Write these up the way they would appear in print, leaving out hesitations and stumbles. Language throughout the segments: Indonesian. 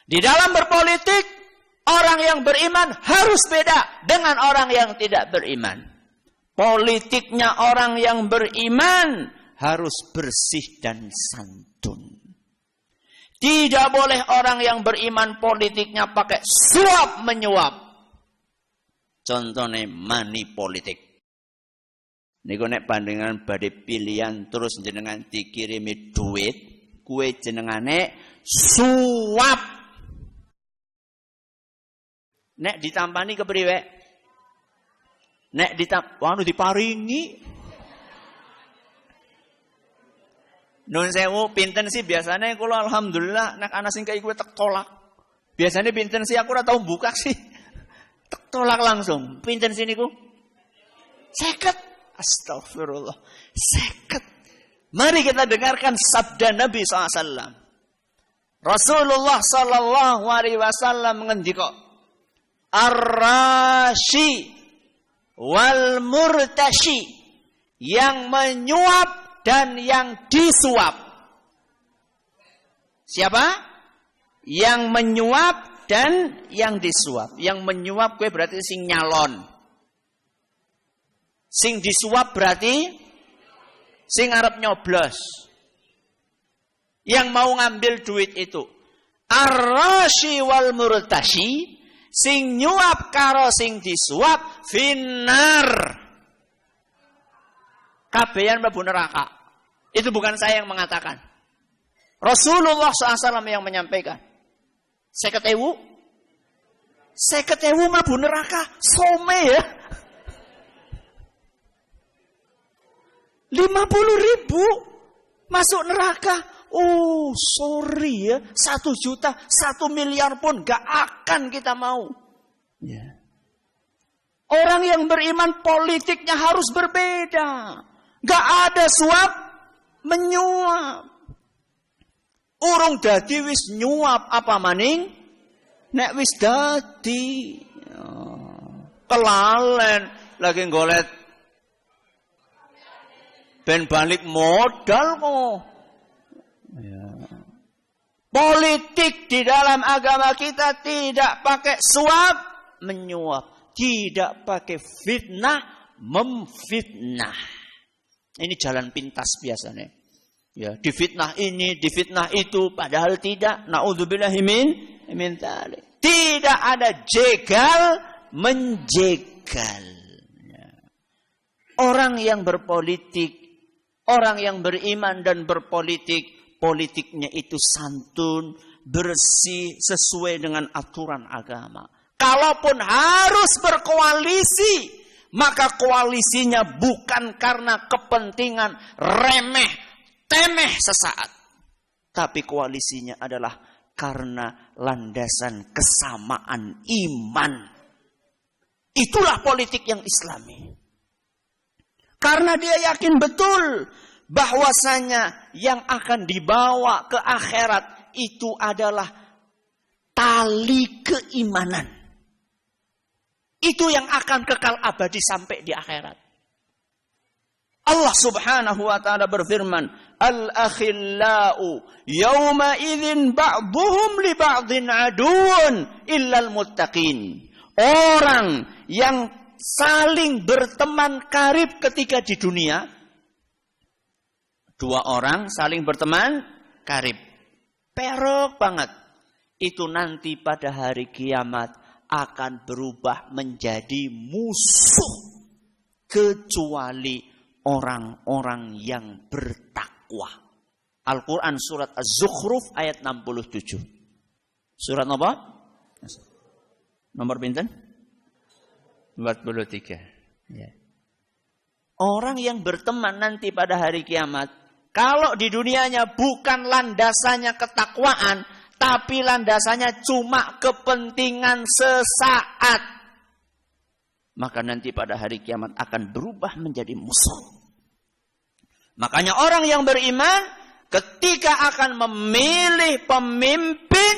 Di dalam berpolitik, orang yang beriman harus beda dengan orang yang tidak beriman. Politiknya orang yang beriman harus bersih dan santun. Tidak boleh orang yang beriman politiknya pakai suap menyuap. Contohnya money politik. Niku nek pandangan badhe pilihan terus jenengan dikirimi duit, kue jenengane suap. Nek ditampani kepriwe? Nek diparingi. Nun sewu pinten sih biasanya kula alhamdulillah nek ana sing kaya kuwi tek tolak. Biasanya pinten sih aku ora tau buka sih. Tek tolak langsung. Pinten sih niku? 50. Astagfirullah. 50. Mari kita dengarkan sabda Nabi SAW. Rasulullah sallallahu alaihi wasallam ngendika, Ar-rashi wal murtashi, yang menyuap dan yang disuap. Siapa? Yang menyuap dan yang disuap. Yang menyuap gue berarti sing nyalon. Sing disuap berarti sing arep nyoblos. Yang mau ngambil duit itu. Ar-rashi wal murtashi, sing nyuap karo sing disuap finnar. Kabehan mlebu neraka. Itu bukan saya yang mengatakan. Rasulullah SAW yang menyampaikan. 50.000 mlebu neraka. Some ya. 50.000 masuk neraka. Oh, sorry ya. 1 juta, 1 miliar pun gak akan kita mau. Ya. Orang yang beriman politiknya harus berbeda. Gak ada suap menyuap. Urung dadi wis nyuap apa maning? Nek wis dadi kelalen lagi ngolet ben balik modal kok. Ya. Politik di dalam agama kita tidak pakai suap menyuap, tidak pakai fitnah memfitnah. Ini jalan pintas biasanya. Ya, difitnah ini, difitnah itu, padahal tidak. Na'udzubillahi min dzalik. Tidak ada jegal menjegal. Ya. Orang yang berpolitik, orang yang beriman dan berpolitik, politiknya itu santun, bersih, sesuai dengan aturan agama. Kalaupun harus berkoalisi, maka koalisinya bukan karena kepentingan remeh, temeh sesaat. Tapi koalisinya adalah karena landasan kesamaan iman. Itulah politik yang Islami. Karena dia yakin betul bahwasanya yang akan dibawa ke akhirat itu adalah tali keimanan. Itu yang akan kekal abadi sampai di akhirat. Allah Subhanahu wa taala berfirman, "Al-akhillau yawma idzin ba'dhum li ba'dhin aduun illal muttaqin." Orang yang saling berteman karib ketika di dunia, 2 orang saling berteman karib, perok banget. Itu nanti pada hari kiamat akan berubah menjadi musuh kecuali orang-orang yang bertakwa. Al-Quran surat Az-Zukhruf ayat 67. Surat apa? Nomor pinten? 43. Ya. Orang yang berteman nanti pada hari kiamat, kalau di dunianya bukan landasannya ketakwaan, tapi landasannya cuma kepentingan sesaat, maka nanti pada hari kiamat akan berubah menjadi musuh. Makanya orang yang beriman ketika akan memilih pemimpin,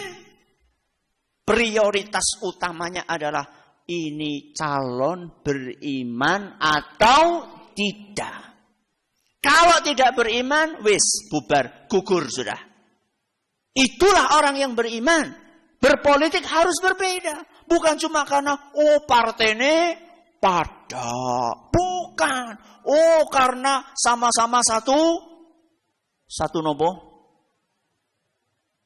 prioritas utamanya adalah ini calon beriman atau tidak. Kalau tidak beriman, wis bubar, gugur sudah. Itulah orang yang beriman. Berpolitik harus berbeda. Bukan cuma karena, partene pada. Bukan. Karena sama-sama satu nopo?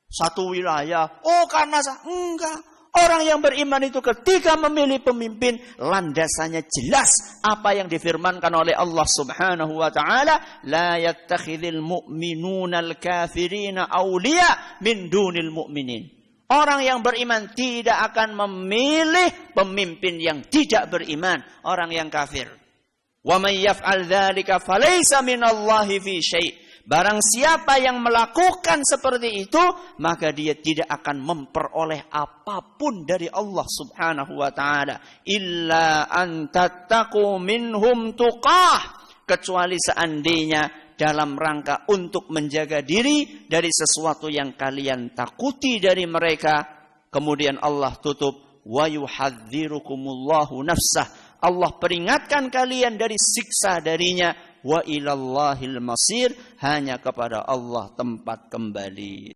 Satu wilayah. Karena, enggak. Orang yang beriman itu ketika memilih pemimpin, landasannya jelas. Apa yang difirmankan oleh Allah subhanahu wa ta'ala. La yattakhidhil mu'minunal kafirina awliya min dunil mu'minin. Orang yang beriman tidak akan memilih pemimpin yang tidak beriman. Orang yang kafir. Wa may yaf'al dzalika falaysa minallahi fi syai'. Barang siapa yang melakukan seperti itu, maka dia tidak akan memperoleh apapun dari Allah subhanahu wa ta'ala. Illa an tattaqu minhum tuqah. Kecuali seandainya dalam rangka untuk menjaga diri dari sesuatu yang kalian takuti dari mereka. Kemudian Allah tutup. Wa yuhadzirukumullahu nafsah. Allah peringatkan kalian dari siksa darinya. Wa ilallahil masir, hanya kepada Allah tempat kembali.